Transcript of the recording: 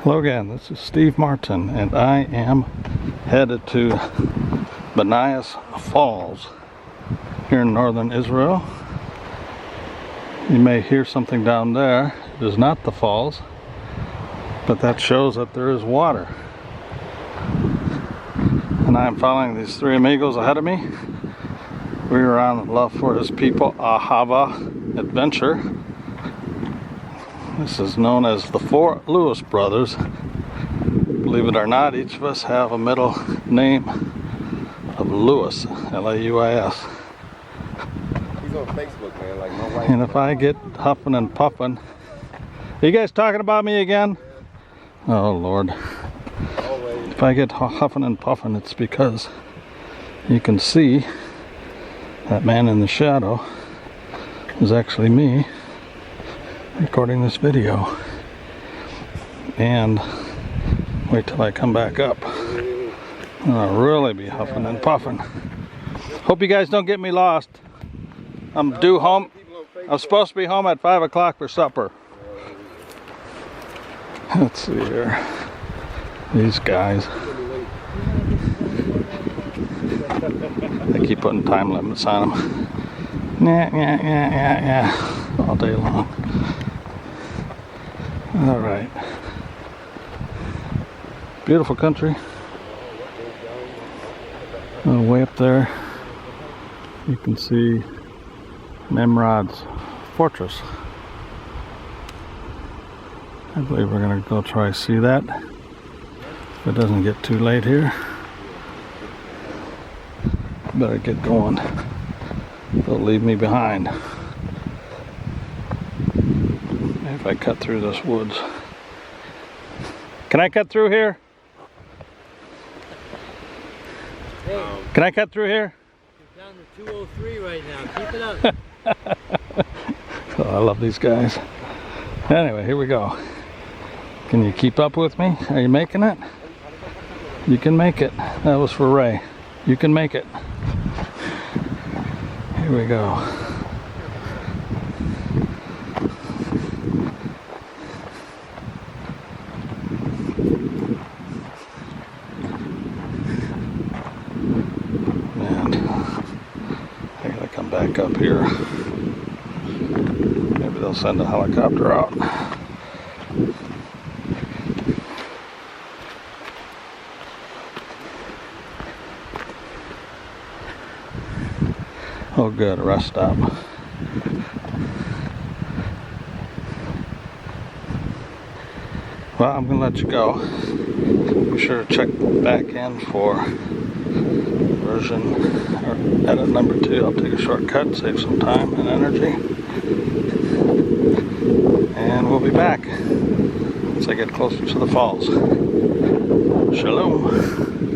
Hello again, this is Steve Martin and I am headed to Banias Falls here in northern Israel. You may hear something down there. It is not the falls, but that shows that there is water. And I am following these three amigos ahead of me. We are on Love for His People Ahava adventure. This is known as the Four Lewis Brothers. Believe it or not, each of us have a middle name of Lewis, L-A-U-I-S. He's on Facebook, man, like my wife. And if I get huffing and puffing, are you guys talking about me again? Oh Lord. Always. If I get huffing and puffing, it's because you can see that man in the shadow is actually me recording this video. And wait till I come back up. I'll really be huffing and puffing. Hope you guys don't get me lost. I'm due home. I'm supposed to be home at 5 o'clock for supper. Let's see here. These guys. They keep putting time limits on them. Yeah. All day long. All right. Beautiful country. Way up there, you can see Nimrod's fortress. I believe we're going to go try to see that. If it doesn't get too late here. Better get going. They'll leave me behind. If I cut through this woods. Can I cut through here? Hey, Can I cut through here? you're down to 203 right now. Keep it up. Oh, I love these guys. Anyway, here we go. Can you keep up with me? Are you making it? You can make it. That was for Ray. You can make it. Here we go. I gotta come back up here. Maybe they'll send a helicopter out. Oh good, a rest stop. Well, I'm gonna let you go. Be sure to check back in for version or edit number 2. I'll take a shortcut, save some time and energy. And we'll be back once I get closer to the falls. Shalom.